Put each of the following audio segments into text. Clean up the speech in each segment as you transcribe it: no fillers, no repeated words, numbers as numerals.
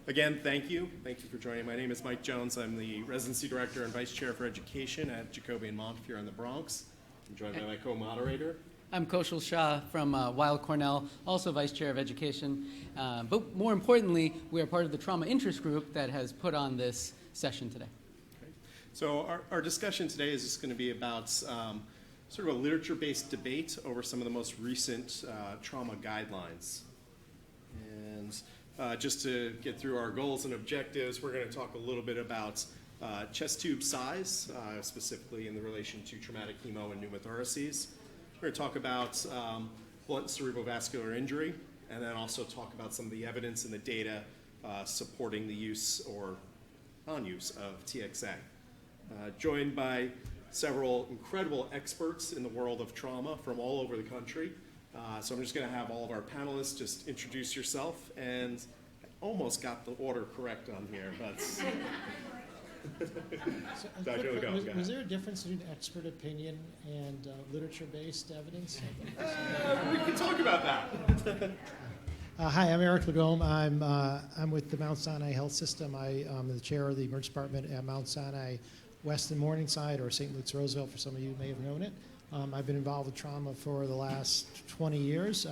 Again, thank you. Thank you for joining. My name is Mike Jones. I'm the Residency Director and Vice Chair for Education at Jacobi and Montefiore in the Bronx. I'm joined by my co-moderator. I'm Kaushal Shah from Weill Cornell, also Vice Chair of Education. But more importantly, we are part of the Trauma Interest Group that has put on this session today. Okay. So our discussion today is just going to be about sort of a literature-based debate over some of the most recent trauma guidelines. And just to get through our goals and objectives, we're going to talk a little bit about chest tube size, specifically in the relation to traumatic hemo and pneumothoraces. We're going to talk about blunt cerebrovascular injury, and then also talk about some of the evidence and the data supporting the use or non-use of TXA. Joined by several incredible experts in the world of trauma from all over the country. So I'm just going to have all of our panelists just introduce yourself, and I almost got the order correct on here, but was there a difference between expert opinion and literature-based evidence? We can talk about that. Hi, I'm Eric Lagome. I'm with the Mount Sinai Health System. I'm the chair of the emergency department at Mount Sinai West and Morningside, or St. Luke's Roosevelt, for some of you who may have known it. I've been involved with trauma for the last 20 years.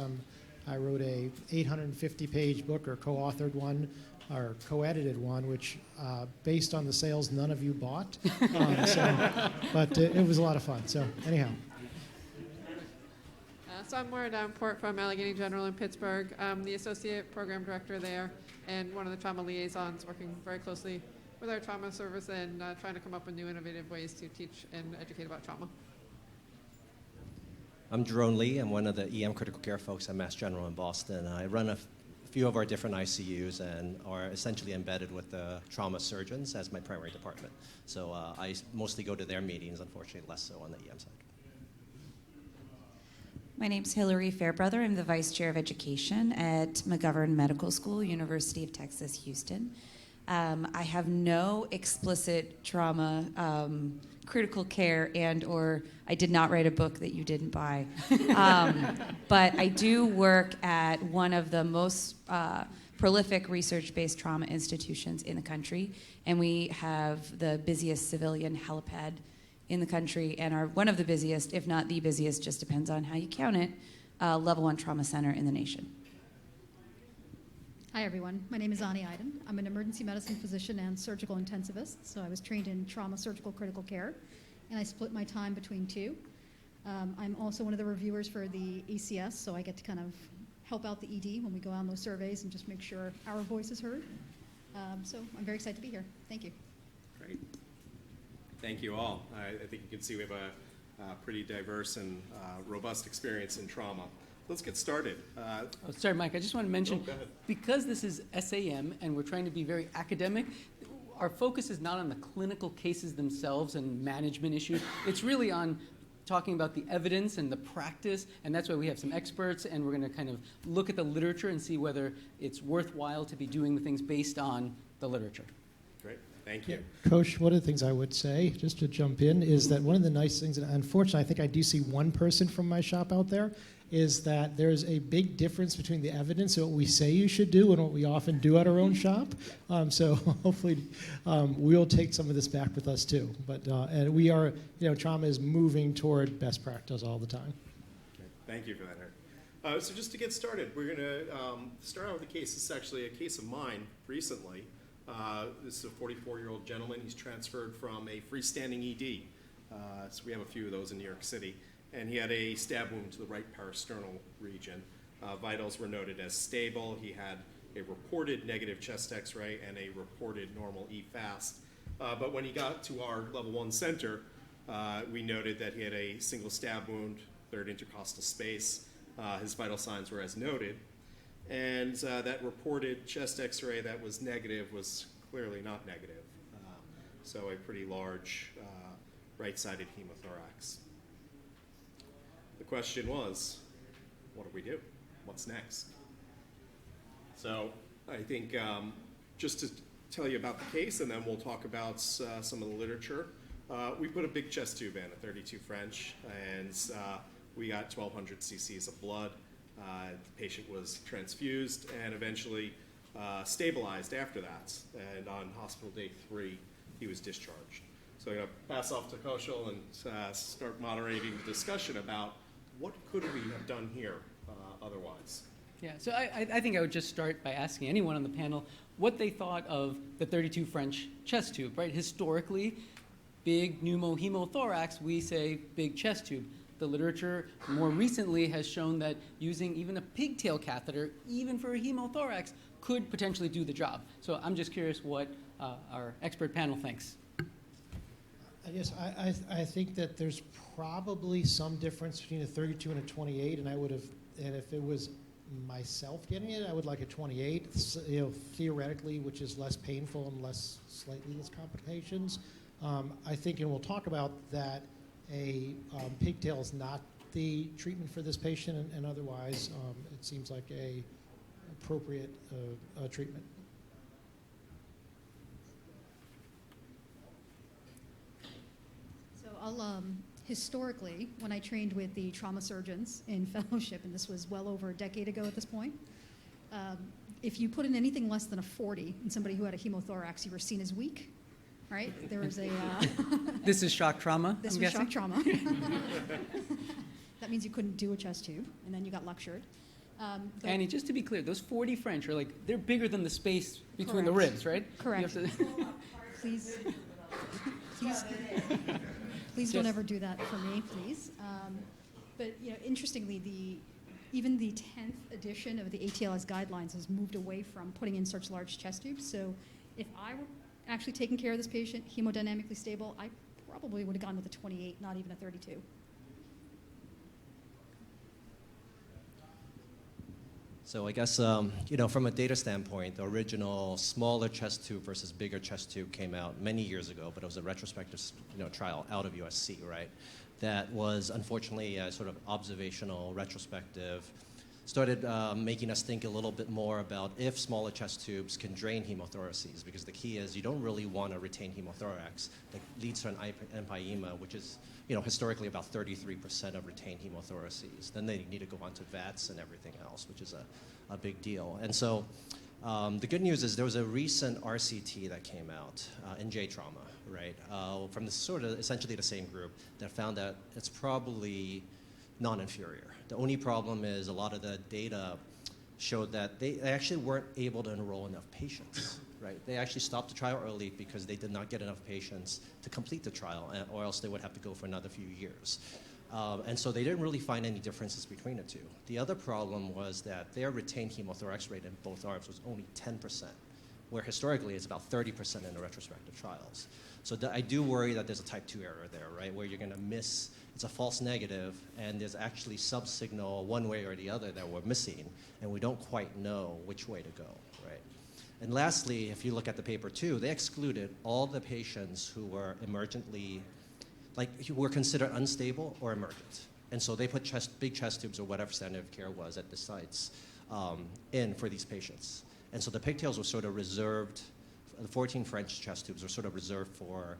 I wrote a 850-page book, or co-authored one, or co-edited one, which based on the sales none of you bought. But it was a lot of fun. So anyhow. So I'm Maura Davenport from Allegheny General in Pittsburgh. I'm the associate program director there and one of the trauma liaisons, working very closely with our trauma service and trying to come up with new innovative ways to teach and educate about trauma. I'm Jerome Lee. I'm one of the EM critical care folks at Mass General in Boston. I run a few of our different ICUs and are essentially embedded with the trauma surgeons as my primary department. So I mostly go to their meetings, unfortunately less so on the EM side. My name's Hillary Fairbrother. I'm the Vice Chair of Education at McGovern Medical School, University of Texas, Houston. I have no explicit trauma, critical care, or I did not write a book that you didn't buy. But I do work at one of the most prolific research-based trauma institutions in the country, and we have the busiest civilian helipad in the country, and are one of the busiest, if not the busiest, just depends on how you count it, level 1 trauma center in the nation. Hi everyone, my name is Ani Iden. I'm an emergency medicine physician and surgical intensivist, so I was trained in trauma surgical critical care, and I split my time between two. I'm also one of the reviewers for the ACS, so I get to kind of help out the ED when we go on those surveys and just make sure our voice is heard. So I'm very excited to be here. Thank you. Great. Thank you all. I think you can see we have a pretty diverse and robust experience in trauma. Let's get started. Sorry, Mike, I just want to mention, go ahead. because this is SAEM and we're trying to be very academic, our focus is not on the clinical cases themselves and management issues. It's really on talking about the evidence and the practice, and that's why we have some experts, and we're going to kind of look at the literature and see whether it's worthwhile to be doing the things based on the literature. Great. Thank you. Coach, one of the things I would say, just to jump in, is that one of the nice things, and unfortunately I think I do see one person from my shop out there, is that there's a big difference between the evidence and what we say you should do and what we often do at our own shop. So hopefully we'll take some of this back with us too. But and we are, trauma is moving toward best practice all the time. Okay. Thank you for that, Eric. So just to get started, we're going to start out with a case. This is actually a case of mine recently. This is a 44-year-old gentleman. He's transferred from a freestanding ED. So we have a few of those in New York City. And he had a stab wound to the right parasternal region. Vitals were noted as stable. He had a reported negative chest x-ray and a reported normal EFAST. But when he got to our level 1 center, we noted that he had a single stab wound, third intercostal space. His vital signs were as noted. And that reported chest x-ray that was negative was clearly not negative. So a pretty large right-sided hemothorax. The question was, what do we do? What's next? So I think just to tell you about the case, and then we'll talk about some of the literature. We put a big chest tube in, a 32 French, and we got 1,200 cc's of blood. The patient was transfused, and eventually stabilized after that, and on hospital day 3, he was discharged. So I'm going to pass off to Kaushal and start moderating the discussion about what could we have done here otherwise. Yeah, so I think I would just start by asking anyone on the panel what they thought of the 32 French chest tube, right? Historically, big pneumohemothorax, we say big chest tube. The literature more recently has shown that using even a pigtail catheter, even for a hemothorax, could potentially do the job. So I'm just curious what our expert panel thinks. I think that there's probably some difference between a 32 and a 28, and and if it was myself getting it, I would like a 28, theoretically, which is less painful and slightly less complications. I think, and we'll talk about that, a pigtail is not the treatment for this patient, and otherwise it seems like a appropriate treatment. So I'll, historically, when I trained with the trauma surgeons in fellowship, and this was well over a decade ago at this point, if you put in anything less than a 40 in somebody who had a hemothorax, you were seen as weak, right? There was a... This is shock trauma, This I'm was guessing? shock trauma. That means you couldn't do a chest tube, and then you got lectured. But- Annie, just to be clear, those 40 French are they're bigger than the space between the Correct. ribs, right? Correct. You have to- Please, please don't ever do that for me, please. But interestingly, even the 10th edition of the ATLS guidelines has moved away from putting in such large chest tubes. So if I were actually taking care of this patient, hemodynamically stable, I probably would have gone with a 28, not even a 32. So I guess, from a data standpoint, the original smaller chest tube versus bigger chest tube came out many years ago, but it was a retrospective trial out of USC, right? That was unfortunately a sort of observational retrospective, started making us think a little bit more about if smaller chest tubes can drain hemothoraces, because the key is you don't really want to retain hemothorax that leads to an empyema, which is historically about 33% of retained hemothoraces. Then they need to go on to VATS and everything else, which is a big deal. And so the good news is there was a recent RCT that came out in J trauma, right, from this sort of essentially the same group that found that it's probably non-inferior. The only problem is a lot of the data showed that they actually weren't able to enroll enough patients, right? They actually stopped the trial early because they did not get enough patients to complete the trial, or else they would have to go for another few years. And so they didn't really find any differences between the two. The other problem was that their retained hemothorax rate in both arms was only 10%, where historically it's about 30% in the retrospective trials. So I do worry that there's a type 2 error there, right, where you're going to miss, it's a false negative, and there's actually sub-signal one way or the other that we're missing, and we don't quite know which way to go, right? And lastly, if you look at the paper too, they excluded all the patients who were emergently, who were considered unstable or emergent. And so they put big chest tubes or whatever standard of care was at the sites in for these patients. And so the pigtails were sort of reserved, the 14 French chest tubes were sort of reserved for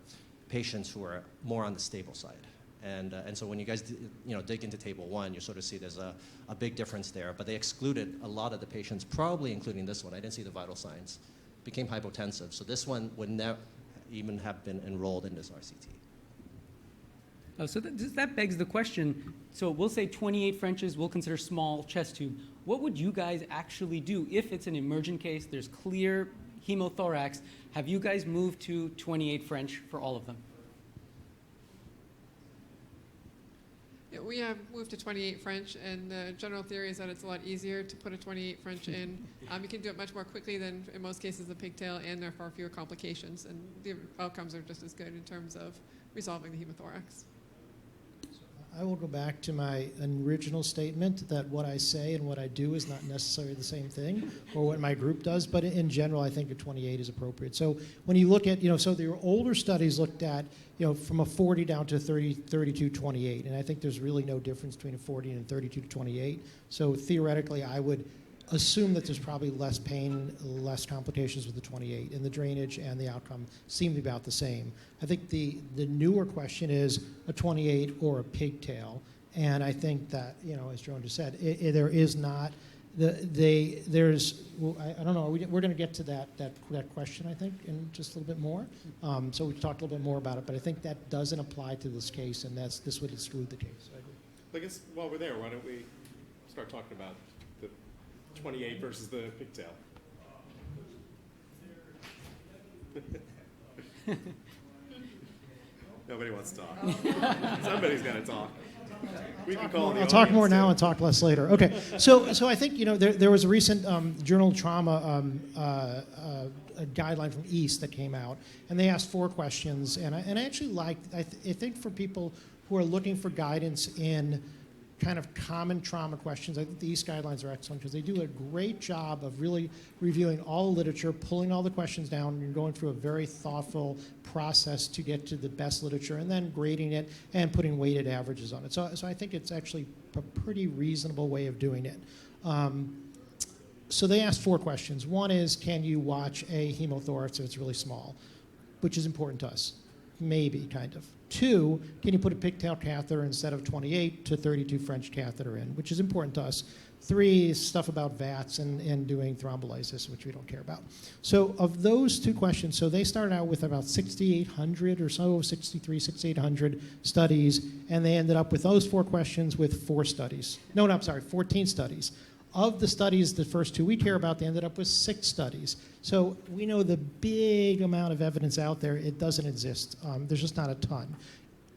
patients who are more on the stable side. And so when you guys dig into table 1, you sort of see there's a big difference there. But they excluded a lot of the patients, probably including this one. I didn't see the vital signs. Became hypotensive. So this one would never even have been enrolled in this RCT. Oh, so that begs the question. So we'll say 28 Frenches, we'll consider small chest tube. What would you guys actually do if it's an emergent case, there's clear hemothorax? Have you guys moved to 28 French for all of them? Yeah, we have moved to 28 French, and the general theory is that it's a lot easier to put a 28 French in. You can do it much more quickly than, in most cases, the pigtail, and there are far fewer complications, and the outcomes are just as good in terms of resolving the hemothorax. I will go back to my original statement that what I say and what I do is not necessarily the same thing, or what my group does, but in general, I think a 28 is appropriate. So when you look at, so the older studies looked at, from a 40 down to 30, 32, 28, and I think there's really no difference between a 40 and a 32 to 28. So theoretically, I would assume that there's probably less pain, less complications with the 28, and the drainage and the outcome seem to be about the same. I think the newer question is a 28 or a pigtail, and I think that, as Joan just said, there is not well, I don't know, we're going to get to that question, I think, in just a little bit more. So we talked a little bit more about it, but I think that doesn't apply to this case, and this would exclude the case. I guess while we're there, why don't we start talking about the 28 versus the pigtail? Nobody wants to talk. Somebody's got to talk. We can call I'll talk more now and talk less later. Okay, so I think there was a recent Journal of Trauma a guideline from East that came out, and they asked 4 questions, and I actually liked. I think for people who are looking for guidance in kind of common trauma questions, I think the East guidelines are excellent because they do a great job of really reviewing all the literature, pulling all the questions down, and going through a very thoughtful process to get to the best literature, and then grading it and putting weighted averages on it. So I think it's actually a pretty reasonable way of doing it. So they asked 4 questions. One is, can you watch a hemothorax if it's really small, which is important to us. Maybe, kind of. 2, can you put a pigtail catheter instead of 28 to 32 French catheter in, which is important to us. 3 is stuff about VATS and doing thrombolysis, which we don't care about. So of those 2 questions, so they started out with about 6,800 or so, 6,800 studies, and they ended up with those 4 questions with 4 studies. No, I'm sorry, 14 studies. Of the studies, the first 2 we care about, they ended up with 6 studies. So we know the big amount of evidence out there, it doesn't exist. There's just not a ton.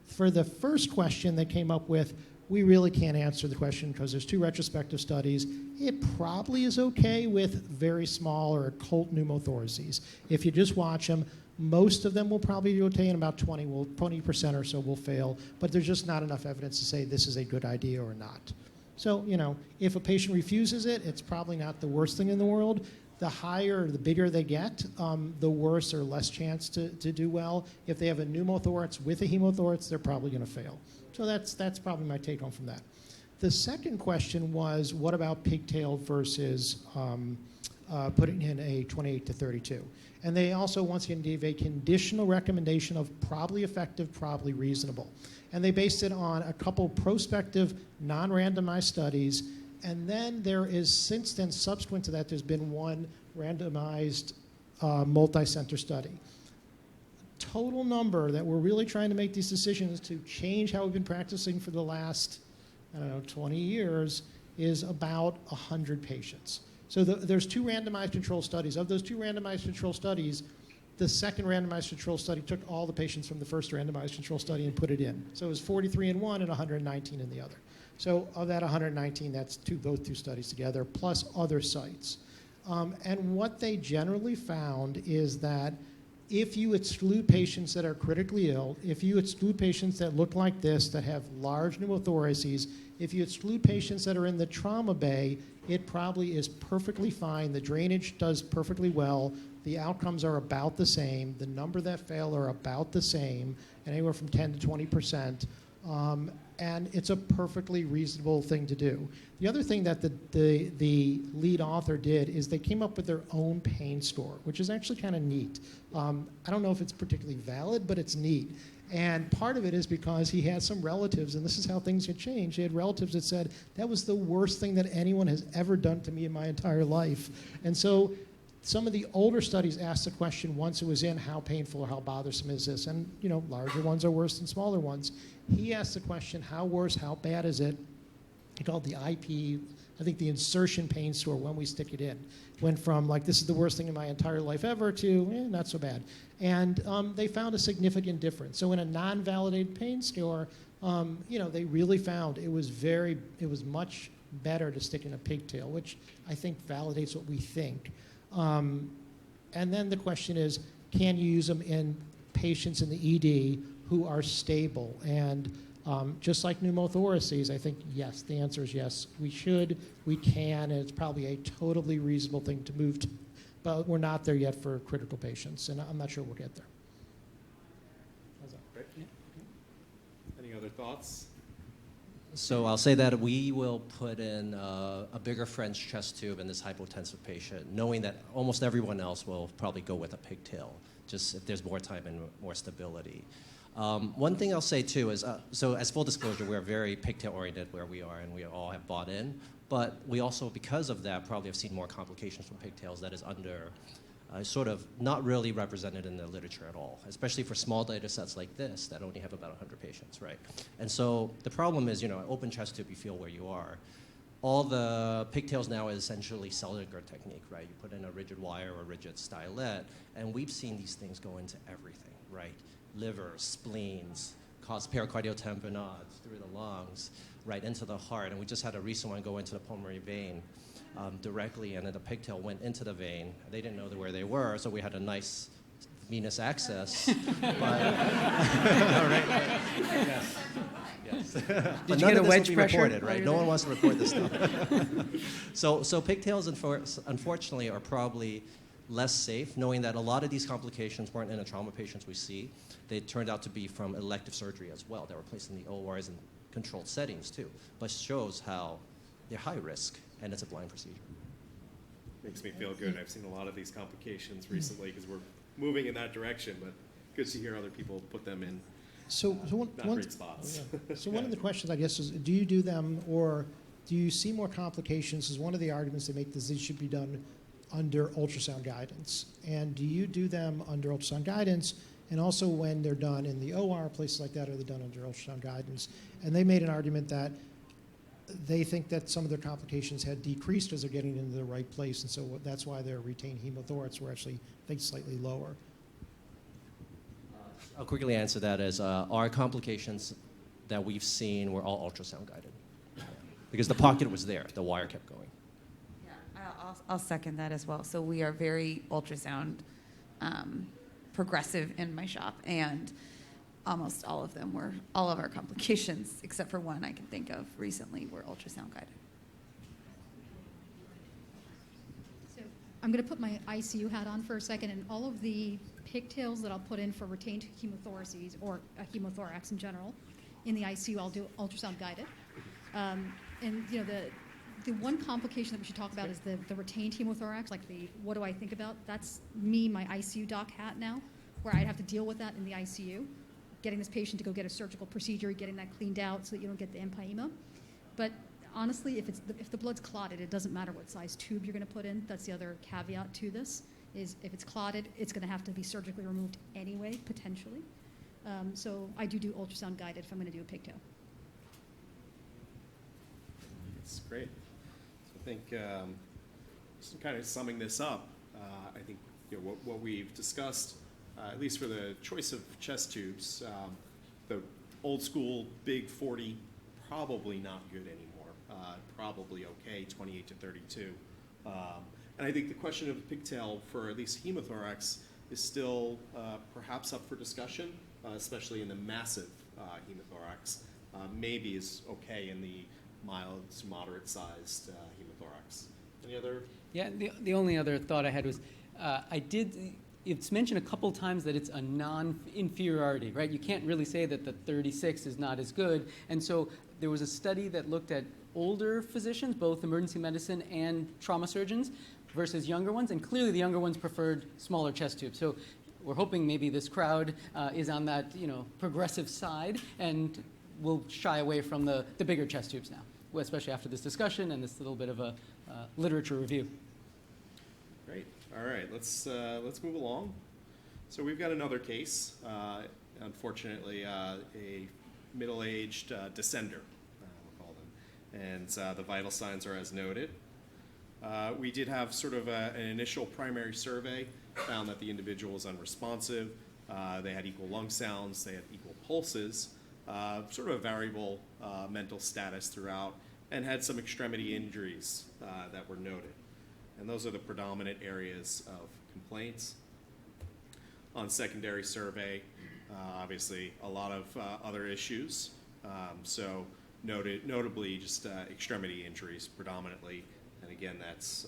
For the first question they came up with, we really can't answer the question because there's 2 retrospective studies. It probably is okay with very small or occult pneumothoraces. If you just watch them, most of them will probably do okay, and about 20% or so will fail, but there's just not enough evidence to say this is a good idea or not. So, if a patient refuses it, it's probably not the worst thing in the world. The higher, the bigger they get, the worse or less chance to do well. If they have a pneumothorax with a hemothorax, they're probably going to fail. So that's probably my take home from that. The second question was, what about pigtail versus putting in a 28 to 32? And they also, once again, gave a conditional recommendation of probably effective, probably reasonable. And they based it on a couple prospective, non-randomized studies. And then there is, since then, subsequent to that, there's been 1 randomized multi-center study. Total number that we're really trying to make these decisions to change how we've been practicing for the last, 20 years is about 100 patients. So there's 2 randomized control studies. Of those 2 randomized control studies, the second randomized control study took all the patients from the first randomized control study and put it in. So it was 43 in one and 119 in the other. So of that 119, that's those 2 studies together, plus other sites. And what they generally found is that if you exclude patients that are critically ill, if you exclude patients that look like this, that have large pneumothoraces, if you exclude patients that are in the trauma bay, it probably is perfectly fine. The drainage does perfectly well. The outcomes are about the same. The number that fail are about the same, and anywhere from 10 to 20%. And it's a perfectly reasonable thing to do. The other thing that the lead author did is they came up with their own pain score, which is actually kind of neat. I don't know if it's particularly valid, but it's neat. And part of it is because he had some relatives, and this is how things get changed. He had relatives that said, that was the worst thing that anyone has ever done to me in my entire life. And so some of the older studies asked the question once it was in, how painful or how bothersome is this? And larger ones are worse than smaller ones. He asked the question, how worse, how bad is it? He called the IP, I think the insertion pain score when we stick it in. Went from like, this is the worst thing in my entire life ever to, not so bad. And they found a significant difference. So in a non-validated pain score, they really found it was much better to stick in a pigtail, which I think validates what we think. And then the question is, can you use them in patients in the ED who are stable? And just like pneumothoraces, I think yes, the answer is yes. We should, we can, and it's probably a totally reasonable thing to move to. But we're not there yet for critical patients, and I'm not sure we'll get there. How's that? Great. Any other thoughts? So I'll say that we will put in a bigger French chest tube in this hypotensive patient, knowing that almost everyone else will probably go with a pigtail, just if there's more time and more stability. One thing I'll say too is, so as full disclosure, we're very pigtail oriented where we are, and we all have bought in. But we also, because of that, probably have seen more complications from pigtails that is under sort of not really represented in the literature at all, especially for small data sets like this that only have about 100 patients, right? And so the problem is, open chest tube, you feel where you are. All the pigtails now is essentially Selinger technique, right? You put in a rigid wire or a rigid stylet, and we've seen these things go into everything, right? Livers, spleens, cause pericardial tamponades through the lungs, right into the heart. And we just had a recent one go into the pulmonary vein directly, and then the pigtail went into the vein. They didn't know where they were, so we had a nice venous access. But, all right. Yes. Yes. Did you get a wedge pressure? Reported, right? No one wants to report this stuff. So pigtails, unfortunately, are probably less safe, knowing that a lot of these complications weren't in the trauma patients we see. They turned out to be from elective surgery as well. They were placed in the ORs and controlled settings too, but shows how they're high risk, and it's a blind procedure. Makes me feel good. I've seen a lot of these complications recently because we're moving in that direction, but good to hear other people put them in not great spots. Yeah. So one of the questions, I guess, is do you do them, or do you see more complications? Is one of the arguments they make that these should be done under ultrasound guidance. And do you do them under ultrasound guidance? And also when they're done in the OR, places like that, are they done under ultrasound guidance? And they made an argument that they think that some of their complications had decreased as they're getting into the right place, and so that's why their retained hemothorax were actually, I think, slightly lower. I'll quickly answer that as our complications that we've seen were all ultrasound guided. Because the pocket was there, the wire kept going. Yeah, I'll second that as well. So we are very ultrasound progressive in my shop, and almost all of our complications, except for one I can think of recently, were ultrasound guided. So I'm going to put my ICU hat on for a second, and all of the pigtails that I'll put in for retained hemothoraces or a hemothorax in general, in the ICU I'll do ultrasound guided. And the one complication that we should talk about is the retained hemothorax, like what do I think about? That's me, my ICU doc hat now, where I'd have to deal with that in the ICU, getting this patient to go get a surgical procedure, getting that cleaned out so that you don't get the empyema. But honestly, if the blood's clotted, it doesn't matter what size tube you're going to put in. That's the other caveat to this, is if it's clotted, it's going to have to be surgically removed anyway, potentially. So I do ultrasound guided if I'm going to do a pigtail. That's great. So I think just kind of summing this up, I think what we've discussed, at least for the choice of chest tubes, the old school big 40, probably not good anymore. Probably okay, 28 to 32. And I think the question of pigtail for at least hemothorax is still perhaps up for discussion, especially in the massive hemothorax. Maybe is okay in the mild to moderate sized hemothorax. Any other? Yeah, the only other thought I had was it's mentioned a couple times that it's a non-inferiority, right? You can't really say that the 36 is not as good. And so there was a study that looked at older physicians, both emergency medicine and trauma surgeons, versus younger ones, and clearly the younger ones preferred smaller chest tubes. So we're hoping maybe this crowd is on that progressive side, and will shy away from the bigger chest tubes now, especially after this discussion and this little bit of a literature review. Great. All right, let's move along. So we've got another case, unfortunately, a middle-aged descender, we'll call them, and the vital signs are as noted. We did have sort of an initial primary survey, found that the individual was unresponsive. They had equal lung sounds, they had equal pulses, sort of a variable mental status throughout, and had some extremity injuries that were noted. And those are the predominant areas of complaints. On secondary survey, obviously a lot of other issues. So notably just extremity injuries predominantly, and again that's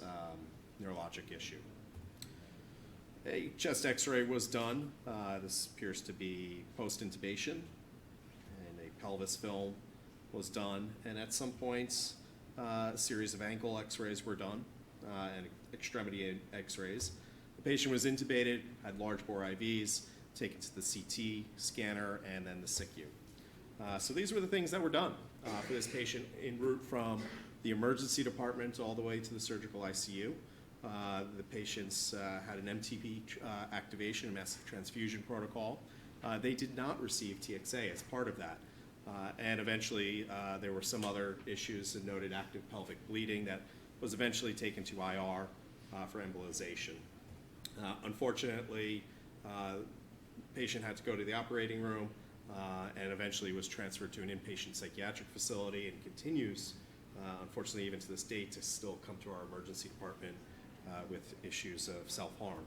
neurologic issue. A chest x-ray was done. This appears to be post-intubation, and a pelvis film was done, and at some points a series of ankle x-rays were done, and extremity x-rays. The patient was intubated, had large bore IVs, taken to the CT scanner, and then the SICU. So these were the things that were done for this patient en route from the emergency department all the way to the surgical ICU. The patients had an MTP activation, a massive transfusion protocol. They did not receive TXA as part of that. And eventually, there were some other issues and noted active pelvic bleeding that was eventually taken to IR for embolization. Unfortunately, the patient had to go to the operating room and eventually was transferred to an inpatient psychiatric facility and continues, unfortunately, even to this day, to still come to our emergency department with issues of self-harm.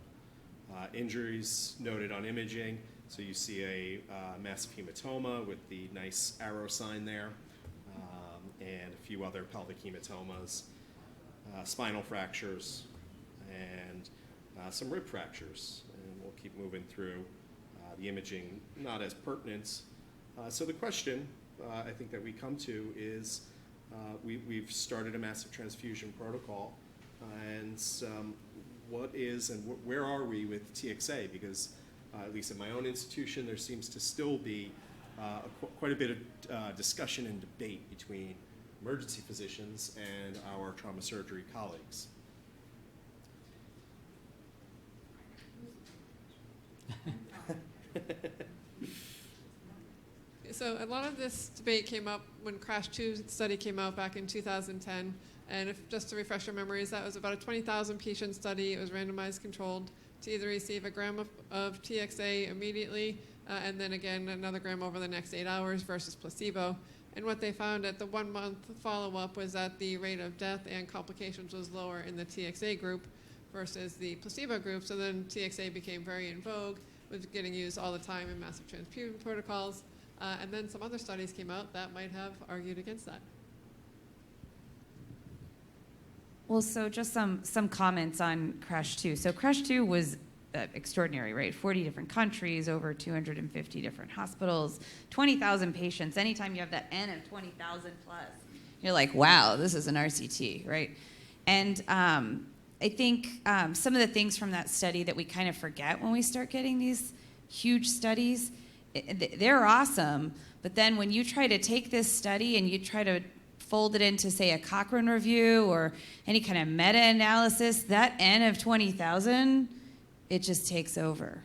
Injuries noted on imaging. So you see a massive hematoma with the nice arrow sign there, and a few other pelvic hematomas, spinal fractures, and some rib fractures. And we'll keep moving through the imaging, not as pertinent. So the question I think that we come to is we've started a massive transfusion protocol, and what is and where are we with TXA? Because at least in my own institution, there seems to still be quite a bit of discussion and debate between emergency physicians and our trauma surgery colleagues. So a lot of this debate came up when CRASH 2 study came out back in 2010. And just to refresh your memories, that was about a 20,000 patient study. It was randomized controlled to either receive a gram of TXA immediately and then again another gram over the next 8 hours versus placebo. And what they found at the 1 month follow-up was that the rate of death and complications was lower in the TXA group versus the placebo group. So then TXA became very in vogue, was getting used all the time in massive transfusion protocols. And then some other studies came out that might have argued against that. Well, so just some comments on CRASH 2. So CRASH 2 was extraordinary, right? 40 different countries, over 250 different hospitals, 20,000 patients. Anytime you have that N of 20,000 plus, you're like, wow, this is an RCT, right? And I think some of the things from that study that we kind of forget when we start getting these huge studies, they're awesome, but then when you try to take this study and you try to fold it into, say, a Cochrane review or any kind of meta-analysis, that N of 20,000, it just takes over,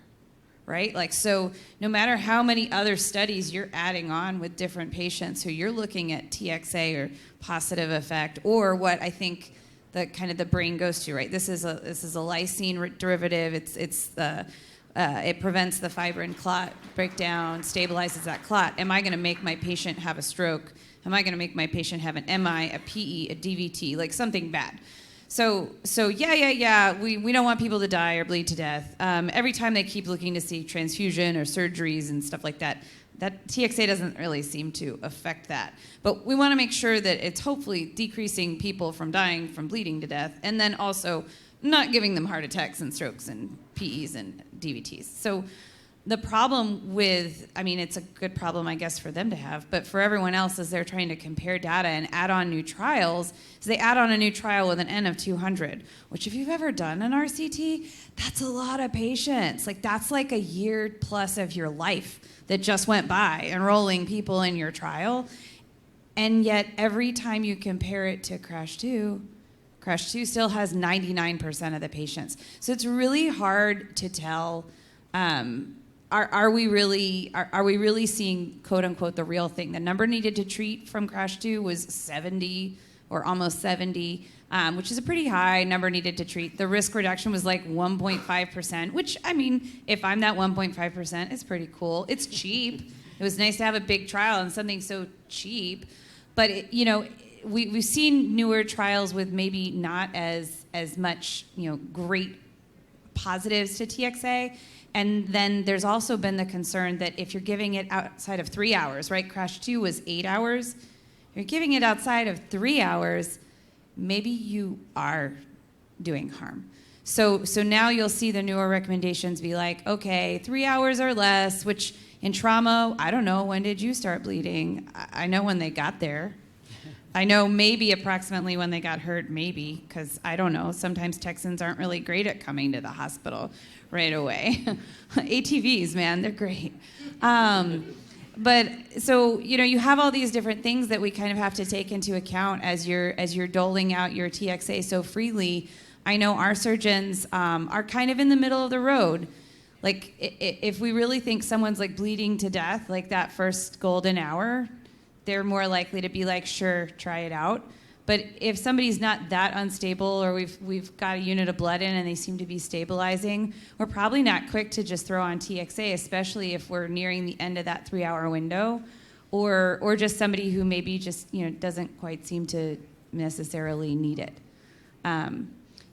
right? Like, so no matter how many other studies you're adding on with different patients who you're looking at TXA or positive effect, or what I think the kind of the brain goes to, right? This is a lysine derivative. It prevents the fibrin clot breakdown, stabilizes that clot. Am I going to make my patient have a stroke? Am I going to make my patient have an MI, a PE, a DVT, like something bad? So yeah, we don't want people to die or bleed to death. Every time they keep looking to see transfusion or surgeries and stuff like that, that TXA doesn't really seem to affect that. But we want to make sure that it's hopefully decreasing people from dying from bleeding to death, and then also not giving them heart attacks and strokes and PEs and DVTs. So the problem with, I mean, it's a good problem, I guess, for them to have, but for everyone else as they're trying to compare data and add on new trials, is they add on a new trial with an N of 200, which if you've ever done an RCT, that's a lot of patients. Like, that's like a year plus of your life that just went by enrolling people in your trial. And yet, every time you compare it to CRASH 2 still has 99% of the patients. So it's really hard to tell, are we really seeing, quote unquote, the real thing? The number needed to treat from CRASH 2 was 70 or almost 70, which is a pretty high number needed to treat. The risk reduction was like 1.5%, which, I mean, if I'm that 1.5%, it's pretty cool. It's cheap. It was nice to have a big trial and something so cheap. But, we've seen newer trials with maybe not as much, great positives to TXA. And then there's also been the concern that if you're giving it outside of 3 hours, right? CRASH 2 was 8 hours. If you're giving it outside of 3 hours, maybe you are doing harm. So now you'll see the newer recommendations be like, okay, 3 hours or less, which in trauma, I don't know, when did you start bleeding? I know when they got there. I know maybe approximately when they got hurt, maybe, because I don't know. Sometimes Texans aren't really great at coming to the hospital right away. ATVs, man, they're great. But so, you have all these different things that we kind of have to take into account as you're doling out your TXA so freely. I know our surgeons are kind of in the middle of the road. Like, if we really think someone's like bleeding to death, like that first golden hour, they're more likely to be like, sure, try it out. But if somebody's not that unstable, or we've got a unit of blood in and they seem to be stabilizing, we're probably not quick to just throw on TXA, especially if we're nearing the end of that 3-hour window, or just somebody who maybe just doesn't quite seem to necessarily need it.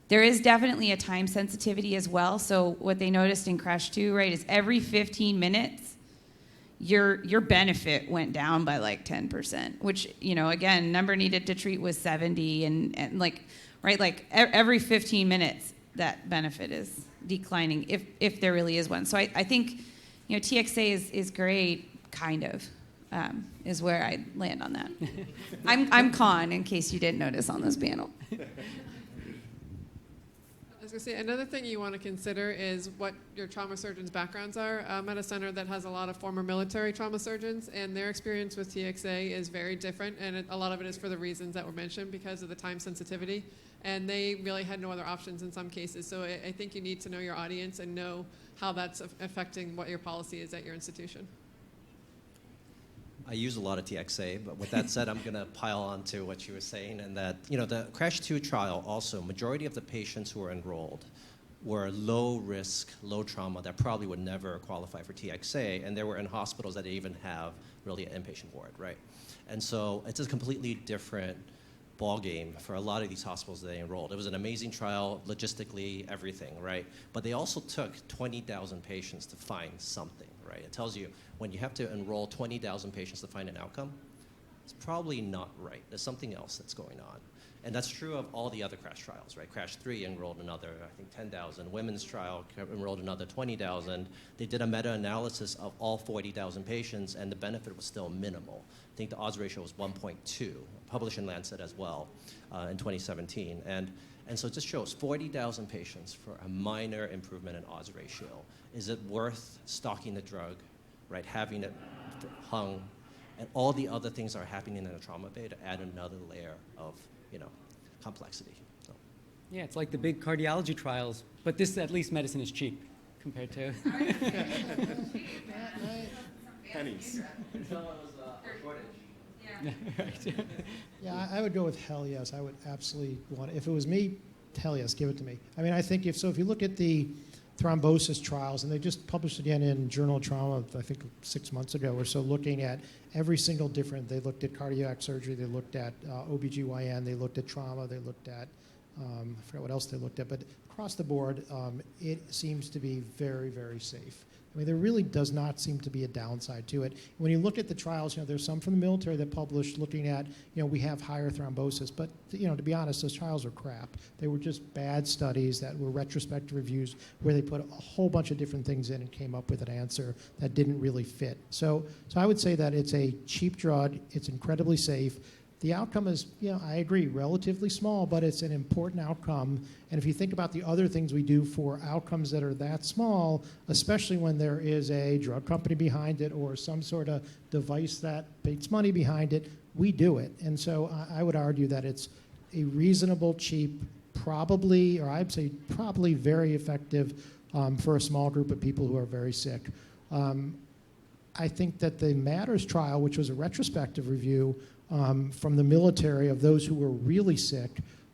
There is definitely a time sensitivity as well. So what they noticed in CRASH 2, right, is every 15 minutes, your benefit went down by like 10%, which, again, number needed to treat was 70, and like, right, like every 15 minutes, that benefit is declining if there really is one. So I think, TXA is great, kind of, is where I land on that. I'm con, in case you didn't notice on this panel. I was going to say, another thing you want to consider is what your trauma surgeons' backgrounds are. I'm at a center that has a lot of former military trauma surgeons, and their experience with TXA is very different, and a lot of it is for the reasons that were mentioned because of the time sensitivity, and they really had no other options in some cases. So I think you need to know your audience and know how that's affecting what your policy is at your institution. I use a lot of TXA, but with that said, I'm going to pile on to what you were saying, and that, the CRASH 2 trial also, majority of the patients who were enrolled were low risk, low trauma that probably would never qualify for TXA, and they were in hospitals that didn't even have really an inpatient ward, right? And so it's a completely different ball game for a lot of these hospitals that they enrolled. It was an amazing trial, logistically, everything, right? But they also took 20,000 patients to find something, right? It tells you when you have to enroll 20,000 patients to find an outcome, it's probably not right. There's something else that's going on. And that's true of all the other CRASH trials, right? CRASH 3 enrolled another, I think, 10,000. Women's trial enrolled another 20,000. They did a meta-analysis of all 40,000 patients, and the benefit was still minimal. I think the odds ratio was 1.2, published in Lancet as well in 2017. And so it just shows 40,000 patients for a minor improvement in odds ratio. Is it worth stocking the drug, right, having it hung, and all the other things are happening in a trauma bay to add another layer of complexity. So. Yeah, it's like the big cardiology trials, but this, at least medicine is cheap compared to... Pennies. Yeah, I would go with hell yes. I would absolutely want it. If it was me, hell yes, give it to me. I mean, I think if you look at the thrombosis trials, and they just published again in Journal of Trauma, I think 6 months ago or so, looking at every single different, they looked at cardiac surgery, they looked at OBGYN, they looked at trauma, they looked at, I forgot what else they looked at, but across the board, it seems to be very, very safe. I mean, there really does not seem to be a downside to it. When you look at the trials, there's some from the military that published looking at, we have higher thrombosis, but, to be honest, those trials are crap. They were just bad studies that were retrospective reviews where they put a whole bunch of different things in and came up with an answer that didn't really fit. So I would say that it's a cheap drug, it's incredibly safe. The outcome is, I agree, relatively small, but it's an important outcome. And if you think about the other things we do for outcomes that are that small, especially when there is a drug company behind it or some sort of device that makes money behind it, we do it. And so I would argue that it's a reasonable, cheap, probably, or I'd say probably very effective for a small group of people who are very sick. I think that the MATTERS trial, which was a retrospective review, from the military of those who were really sick.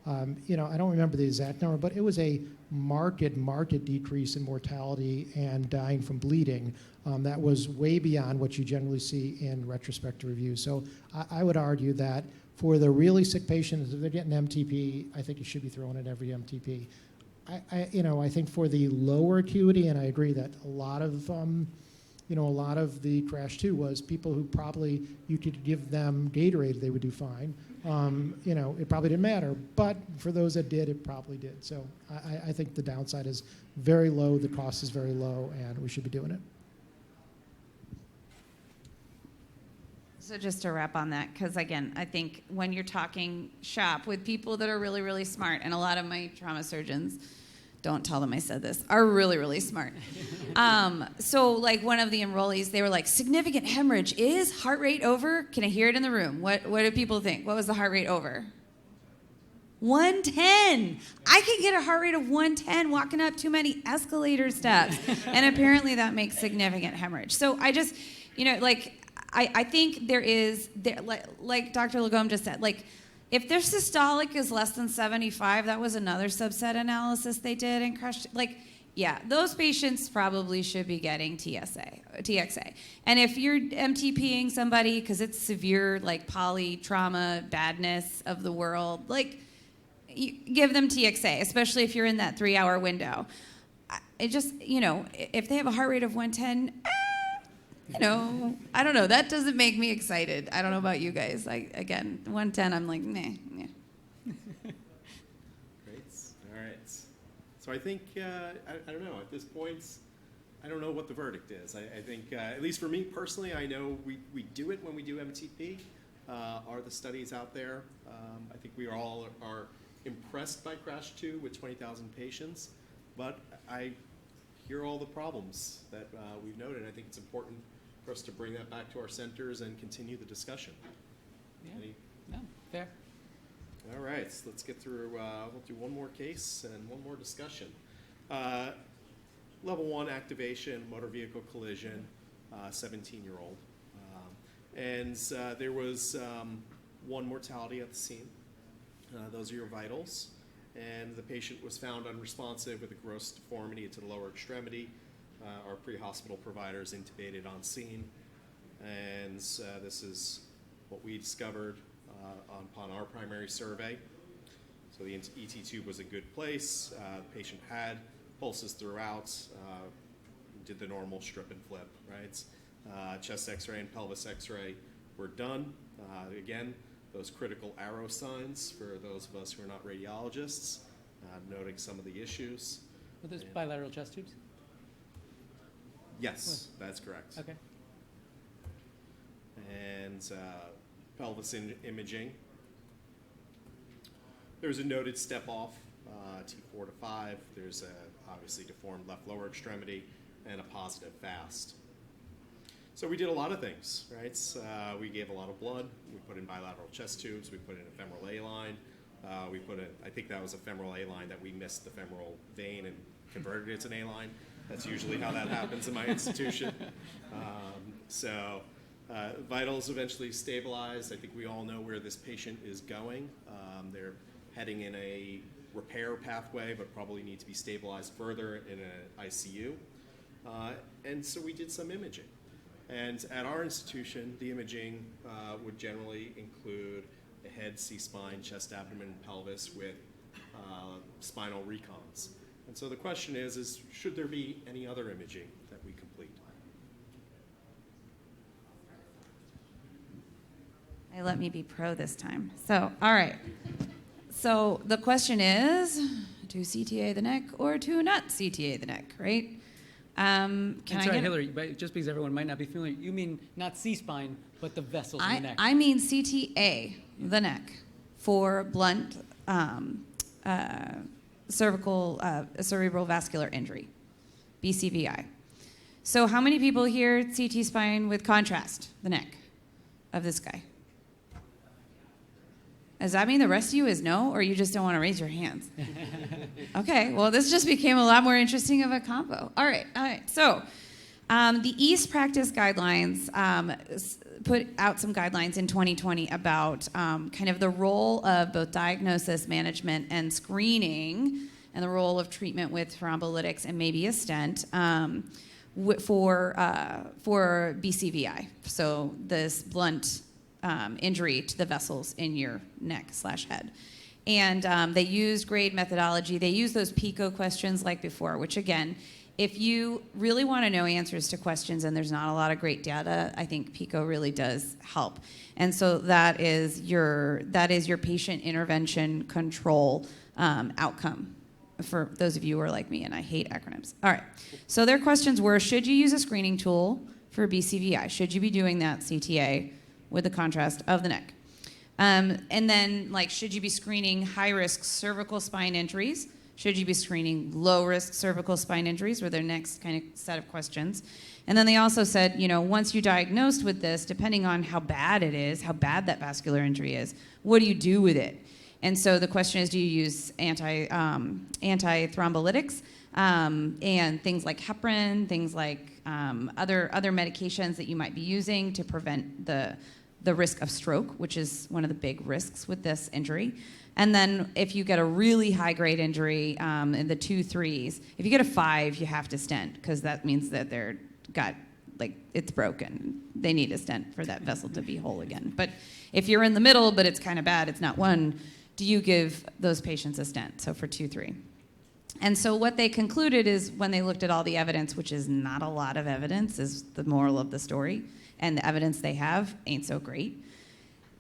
I don't remember the exact number, but it was a marked decrease in mortality and dying from bleeding. That was way beyond what you generally see in retrospective reviews. So I would argue that for the really sick patients, if they're getting MTP, I think you should be throwing in every MTP. I think for the lower acuity, and I agree that a lot of the CRASH 2 was people who probably, you could give them Gatorade, they would do fine. It probably didn't matter, but for those that did, it probably did. So I think the downside is very low, the cost is very low, and we should be doing it. So just to wrap on that, because again, I think when you're talking shop with people that are really, really smart, and a lot of my trauma surgeons don't tell them I said this, are really, really smart. So like one of the enrollees, they were like, significant hemorrhage is heart rate over? Can I hear it in the room? What do people think? What was the heart rate over? 110. I could get a heart rate of 110 walking up too many escalator steps. And apparently that makes significant hemorrhage. So I just, I think like Dr. Lagom just said, like, if their systolic is less than 75, that was another subset analysis they did and crushed. Like, yeah, those patients probably should be getting TXA. And if you're MTPing somebody because it's severe, like polytrauma, badness of the world, like, you give them TXA, especially if you're in that 3-hour window. It just, if they have a heart rate of 110, I don't know. That doesn't make me excited. I don't know about you guys. Again, 110, I'm like, nah. Great. All right. So I think, I don't know, at this point, I don't know what the verdict is. I think, at least for me personally, I know we do it when we do MTP. Are the studies out there? I think we all are impressed by CRASH 2 with 20,000 patients, but I hear all the problems that we've noted. I think it's important for us to bring that back to our centers and continue the discussion. Yeah. No, fair. All right, so let's get through, we'll do one more case and one more discussion. Level 1 activation, motor vehicle collision, 17-year-old. And there was one mortality at the scene. Those are your vitals. And the patient was found unresponsive with a gross deformity to the lower extremity. Our pre-hospital providers intubated on scene. And this is what we discovered upon our primary survey. So the ET tube was in good place. The patient had pulses throughout. Did the normal strip and flip, right? Chest x-ray and pelvis x-ray were done. Again, those critical arrow signs for those of us who are not radiologists, noting some of the issues. Were those bilateral chest tubes? Yes, that's correct. Okay. And pelvis imaging. There's a noted step off, T4 to 5. There's a obviously deformed left lower extremity and a positive FAST. So we did a lot of things, right? We gave a lot of blood. We put in bilateral chest tubes. We put in a femoral A line. We put in, I think that was a femoral A line that we missed the femoral vein and converted it to an A line. That's usually how that happens in my institution. Vitals eventually stabilized. I think we all know where this patient is going. They're heading in a repair pathway, but probably need to be stabilized further in an ICU. And so we did some imaging. And at our institution, the imaging would generally include a head, C-spine, chest, abdomen, and pelvis with spinal recons. And so the question is should there be any other imaging that we complete? Hey, let me be pro this time. So, all right. So the question is, to CTA the neck or to not CTA the neck, right? Hillary, but just because everyone might not be familiar, you mean not C-spine, but the vessels in the neck. I mean CTA the neck for blunt cerebral vascular injury, BCVI. So how many people here CT spine with contrast, the neck of this guy? Does that mean the rest of you is no, or you just don't want to raise your hands? Okay, well, this just became a lot more interesting of a combo. All right. So the East Practice Guidelines put out some guidelines in 2020 about kind of the role of both diagnosis, management, and screening, and the role of treatment with thrombolytics and maybe a stent for BCVI. So this blunt injury to the vessels in your neck/head. And they used grade methodology. They used those PICO questions like before, which again, if you really want to know answers to questions and there's not a lot of great data, I think PICO really does help. And so that is your patient intervention control outcome for those of you who are like me and I hate acronyms. All right. So their questions were, should you use a screening tool for BCVI? Should you be doing that CTA with the contrast of the neck? And then, should you be screening high-risk cervical spine injuries? Should you be screening low-risk cervical spine injuries? Were their next kind of set of questions. And then they also said, once you're diagnosed with this, depending on how bad it is, how bad that vascular injury is, what do you do with it? And so the question is, do you use antithrombolytics and things like heparin, things like other medications that you might be using to prevent the risk of stroke, which is one of the big risks with this injury. And then if you get a really high-grade injury in the 2-3s, if you get a 5, you have to stent, because that means that it's broken. They need a stent for that vessel to be whole again. But if you're in the middle, but it's kind of bad, it's not 1, do you give those patients a stent? So for 2-3. And so what they concluded is when they looked at all the evidence, which is not a lot of evidence, is the moral of the story, and the evidence they have ain't so great.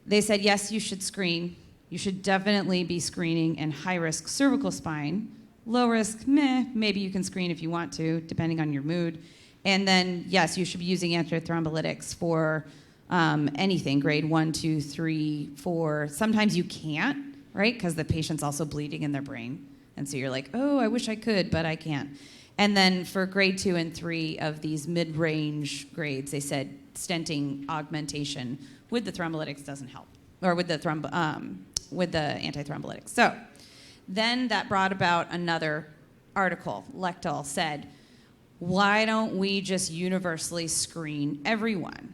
They said, yes, you should screen. You should definitely be screening in high-risk cervical spine. Low risk, maybe you can screen if you want to, depending on your mood. And then, yes, you should be using antithrombolytics for anything, grade 1, 2, 3, 4. Sometimes you can't, right, because the patient's also bleeding in their brain. And so you're like, oh, I wish I could, but I can't. And then for grade 2 and 3 of these mid-range grades, they said stenting augmentation with the thrombolytics doesn't help, or with the antithrombolytics. So then that brought about another article. Lechtel said, why don't we just universally screen everyone?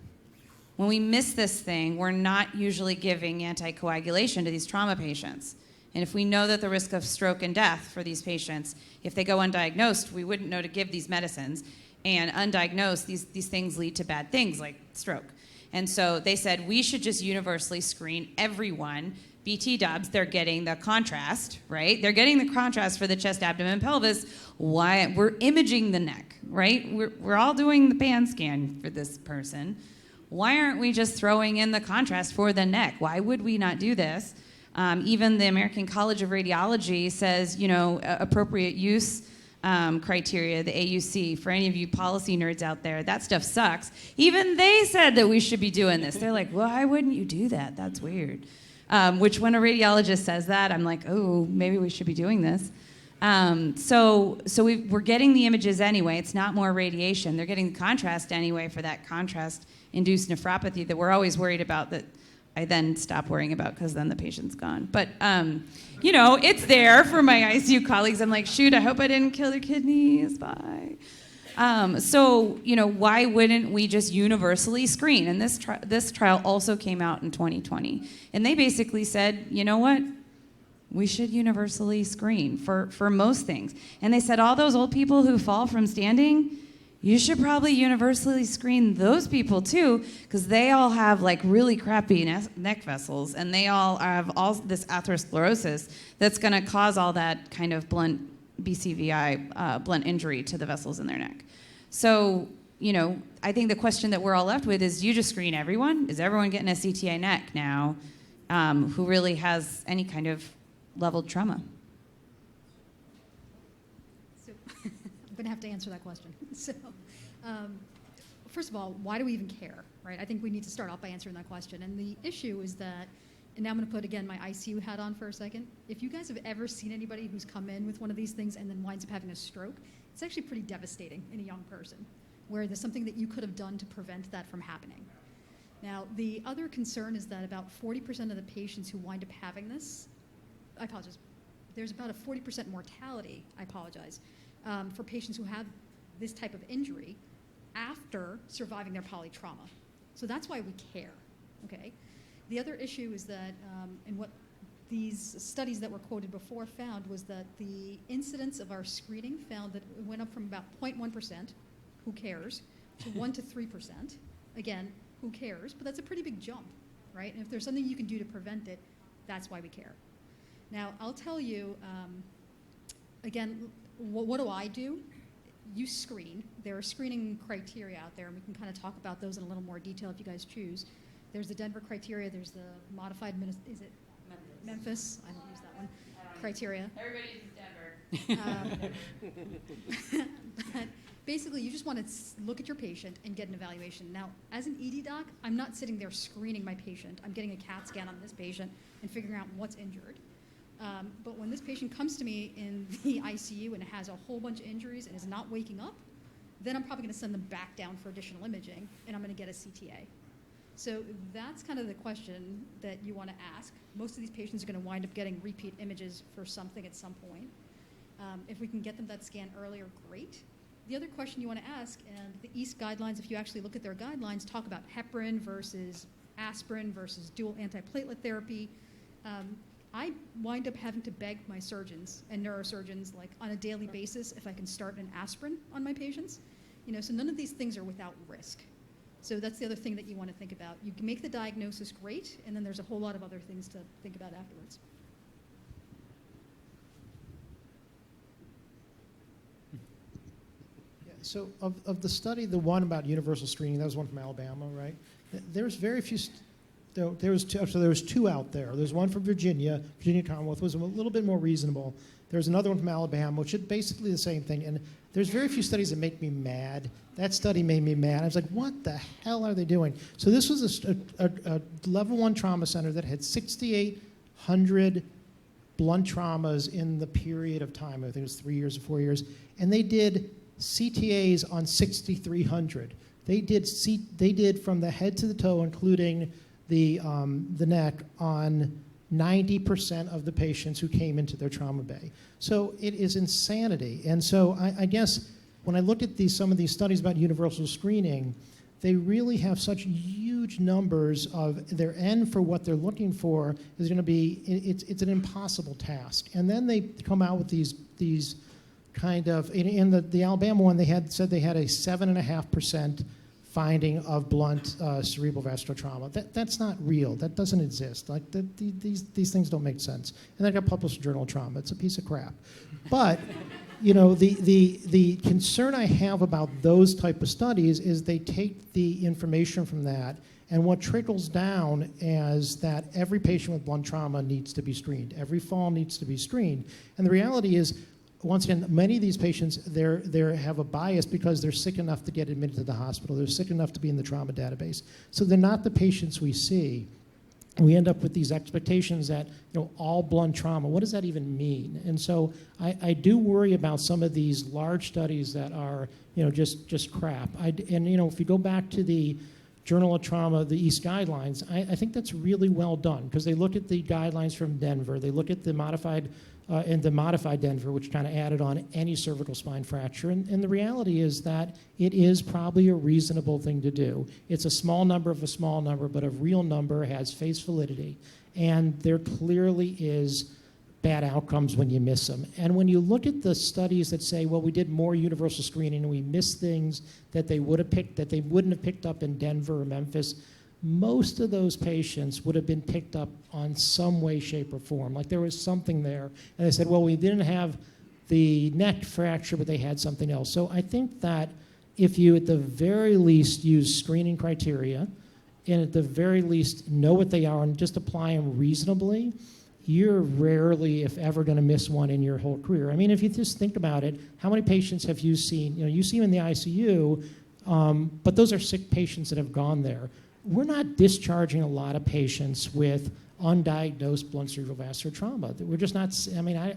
When we miss this thing, we're not usually giving anticoagulation to these trauma patients. And if we know that the risk of stroke and death for these patients, if they go undiagnosed, we wouldn't know to give these medicines. And undiagnosed, these things lead to bad things like stroke. And so they said we should just universally screen everyone. BT dubs, they're getting the contrast, right? They're getting the contrast for the chest, abdomen, pelvis. Why? We're imaging the neck, right? We're all doing the pan scan for this person. Why aren't we just throwing in the contrast for the neck? Why would we not do this? Even the American College of Radiology says, appropriate use criteria, the AUC, for any of you policy nerds out there, that stuff sucks. Even they said that we should be doing this. They're like, why wouldn't you do that? That's weird. Which when a radiologist says that, I'm like, oh, maybe we should be doing this. So we're getting the images anyway. It's not more radiation. They're getting the contrast anyway for that contrast-induced nephropathy that we're always worried about, that I then stop worrying about because then the patient's gone. But, it's there for my ICU colleagues. I'm like, shoot, I hope I didn't kill their kidneys. Bye. Why wouldn't we just universally screen? And this trial also came out in 2020. And they basically said, you know what? We should universally screen for most things. And they said all those old people who fall from standing, you should probably universally screen those people too, because they all have like really crappy neck vessels, and they all have all this atherosclerosis that's going to cause all that kind of blunt BCVI, blunt injury to the vessels in their neck. So, I think the question that we're all left with is, do you just screen everyone? Is everyone getting a CTI neck now who really has any kind of leveled trauma? I'm going to have to answer that question. So, first of all, why do we even care, right? I think we need to start off by answering that question. And the issue is that, and now I'm going to put, again, my ICU hat on for a second. If you guys have ever seen anybody who's come in with one of these things and then winds up having a stroke, it's actually pretty devastating in a young person, where there's something that you could have done to prevent that from happening. Now, the other concern is that about 40% of the patients who wind up having this, I apologize, there's about a 40% mortality, for patients who have this type of injury after surviving their polytrauma. So that's why we care, okay? The other issue is that, and what these studies that were quoted before found, was that the incidence of our screening found that it went up from about 0.1%, who cares, to 1 to 3%. Again, who cares? But that's a pretty big jump, right? And if there's something you can do to prevent it, that's why we care. Now, I'll tell you, again, what do I do? You screen. There are screening criteria out there, and we can kind of talk about those in a little more detail if you guys choose. There's the Denver criteria. There's the modified, is it Memphis? I don't use that one. Criteria. Everybody uses Denver. But basically, you just want to look at your patient and get an evaluation. Now, as an ED doc, I'm not sitting there screening my patient. I'm getting a CAT scan on this patient and figuring out what's injured. But when this patient comes to me in the ICU and has a whole bunch of injuries and is not waking up, then I'm probably going to send them back down for additional imaging, and I'm going to get a CTA. So that's kind of the question that you want to ask. Most of these patients are going to wind up getting repeat images for something at some point. If we can get them that scan earlier, great. The other question you want to ask, and the EAST guidelines, if you actually look at their guidelines, talk about heparin versus aspirin versus dual antiplatelet therapy. I wind up having to beg my surgeons and neurosurgeons, like on a daily basis, if I can start an aspirin on my patients. So none of these things are without risk. So that's the other thing that you want to think about. You can make the diagnosis great, and then there's a whole lot of other things to think about afterwards. So of the study, the one about universal screening, that was one from Alabama, right? There's very few. There was two out there. There's one from Virginia Commonwealth was a little bit more reasonable. There's another one from Alabama, which is basically the same thing. And there's very few studies that make me mad. That study made me mad. I was like, what the hell are they doing? So this was a level 1 trauma center that had 6,800 blunt traumas in the period of time. I think it was 3 years or 4 years. And they did CTAs on 6,300. They did from the head to the toe, including the neck, on 90% of the patients who came into their trauma bay. So it is insanity. And so I guess when I look at some of these studies about universal screening, they really have such huge numbers of their N for what they're looking for is going to be, it's an impossible task. And then they come out with these kind of, in the Alabama one, said they had a 7.5% finding of blunt cerebral vascular trauma. That's not real. That doesn't exist. Like these things don't make sense. And that got published in Journal of Trauma. It's a piece of crap. But the concern I have about those type of studies is they take the information from that, and what trickles down is that every patient with blunt trauma needs to be screened. Every fall needs to be screened. And the reality is, once again, many of these patients, they have a bias because they're sick enough to get admitted to the hospital. They're sick enough to be in the trauma database. So they're not the patients we see. We end up with these expectations that, all blunt trauma, what does that even mean? And so I do worry about some of these large studies that are, just crap. If you go back to the Journal of Trauma, the EAST guidelines, I think that's really well done because they look at the guidelines from Denver. They look at the modified Denver, which kind of added on any cervical spine fracture. And the reality is that it is probably a reasonable thing to do. It's a small number of a small number, but a real number has face validity. And there clearly is bad outcomes when you miss them. And when you look at the studies that say, well, we did more universal screening and we missed things that they wouldn't have picked up in Denver or Memphis, most of those patients would have been picked up on some way, shape, or form. Like there was something there. And they said, well, we didn't have the neck fracture, but they had something else. So I think that if you, at the very least, use screening criteria, and at the very least know what they are and just apply them reasonably, you're rarely, if ever, going to miss one in your whole career. I mean, if you just think about it, how many patients have you seen? You see them in the ICU, but those are sick patients that have gone there. We're not discharging a lot of patients with undiagnosed blunt cerebral vascular trauma. We're just not,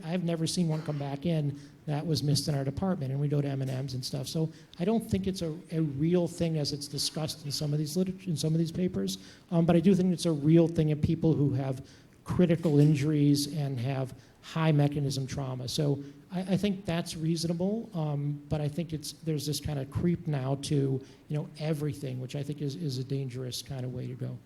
I've never seen one come back in that was missed in our department, and we go to M&Ms and stuff. So I don't think it's a real thing as it's discussed in some of these papers, but I do think it's a real thing in people who have critical injuries and have high mechanism trauma. So I think that's reasonable, but I think there's this kind of creep now to everything, which I think is a dangerous kind of way to go.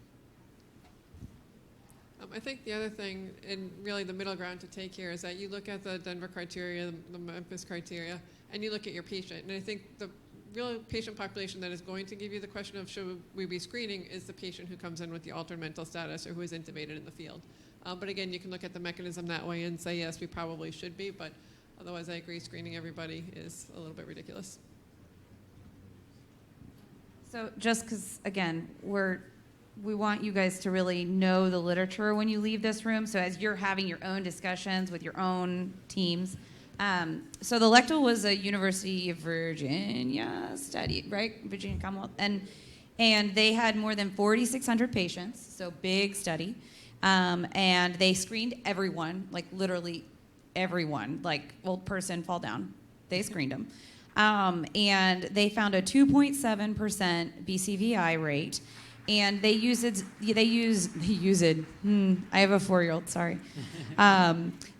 I think the other thing, and really the middle ground to take here, is that you look at the Denver criteria, the Memphis criteria, and you look at your patient. And I think the real patient population that is going to give you the question of should we be screening is the patient who comes in with the altered mental status or who is intubated in the field. But again, you can look at the mechanism that way and say, yes, we probably should be, but otherwise I agree screening everybody is a little bit ridiculous. So just because, again, we want you guys to really know the literature when you leave this room. So as you're having your own discussions with your own teams. So the Lectal was a University of Virginia study, right? Virginia Commonwealth. And they had more than 4,600 patients, so big study. And they screened everyone, like literally everyone, like old person, fall down. They screened them. And they found a 2.7% BCVI rate. And I have a 4-year-old, sorry.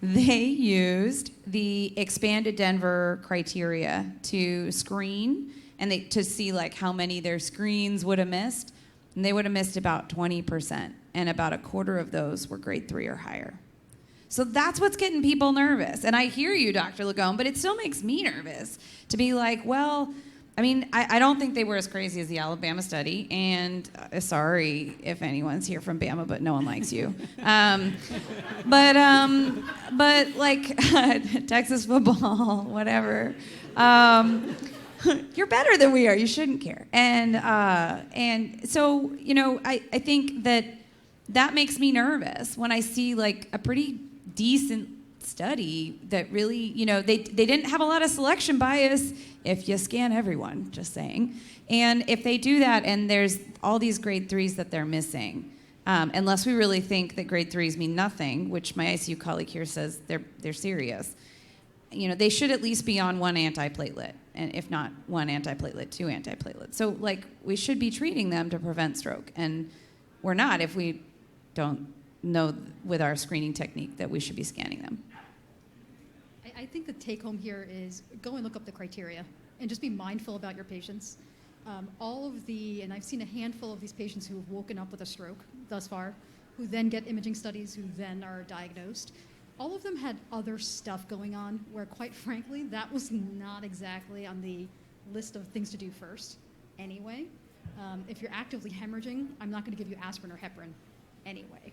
They used the expanded Denver criteria to screen and to see like how many their screens would have missed. And they would have missed about 20%. And about a quarter of those were grade 3 or higher. So that's what's getting people nervous. And I hear you, Dr. Lagone, but it still makes me nervous to be like, well, I mean, I don't think they were as crazy as the Alabama study, and sorry if anyone's here from Bama, but no one likes you. But like Texas football, whatever. You're better than we are. You shouldn't care. And so, you know, I think that makes me nervous when I see like a pretty decent study that really, you know, they didn't have a lot of selection bias if you scan everyone, just saying. And if they do that and there's all these grade 3s that they're missing, unless we really think that grade 3s mean nothing, which my ICU colleague here says they're serious, you know, they should at least be on 1 antiplatelet, and if not 1 antiplatelet, 2 antiplatelets. So like we should be treating them to prevent stroke, and we're not if we don't know with our screening technique that we should be scanning them. I think the take home here is go and look up the criteria and just be mindful about your patients. And I've seen a handful of these patients who have woken up with a stroke thus far, who then get imaging studies, who then are diagnosed. All of them had other stuff going on where, quite frankly, that was not exactly on the list of things to do first anyway. If you're actively hemorrhaging, I'm not going to give you aspirin or heparin anyway.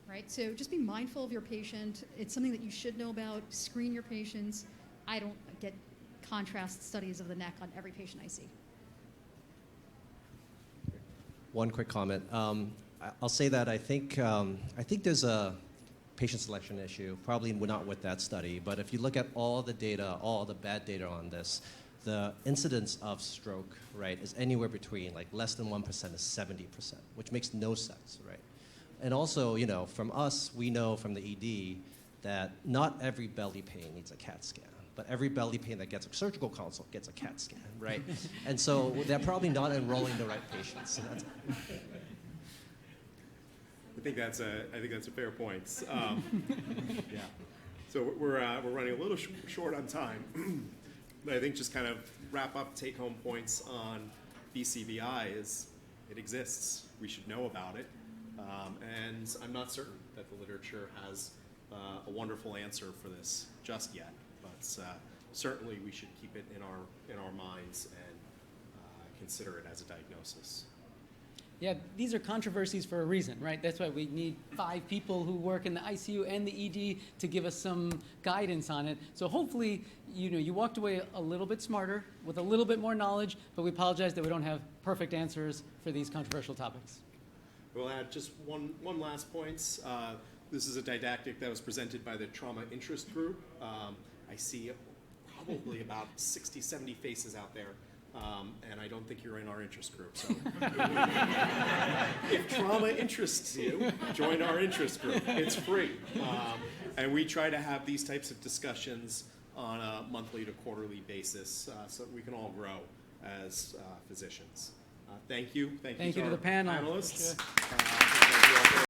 Right? So just be mindful of your patient. It's something that you should know about. Screen your patients. I don't get contrast studies of the neck on every patient I see. One quick comment. I'll say that I think there's a patient selection issue, probably not with that study, but if you look at all the data, all the bad data on this, the incidence of stroke, right, is anywhere between like less than 1% to 70%, which makes no sense, right? And also, you know, from us, we know from the ED that not every belly pain needs a CAT scan, but every belly pain that gets a surgical consult gets a CAT scan, right? And so they're probably not enrolling the right patients. So that's I think that's a fair point. Yeah. So we're running a little short on time, but I think just kind of wrap up take-home points on BCVI is it exists. We should know about it. And I'm not certain that the literature has a wonderful answer for this just yet, but certainly we should keep it in our minds and consider it as a diagnosis. Yeah, these are controversies for a reason, right? That's why we need 5 people who work in the ICU and the ED to give us some guidance on it. So hopefully, you know, you walked away a little bit smarter with a little bit more knowledge, but we apologize that we don't have perfect answers for these controversial topics. We'll add just one last point. This is a didactic that was presented by the Trauma Interest Group. I see probably about 60, 70 faces out there, and I don't think you're in our interest group. So if trauma interests you, join our interest group. It's free. And we try to have these types of discussions on a monthly to quarterly basis so that we can all grow as physicians. Thank you. Thank you to the our panel. panelists. Sure.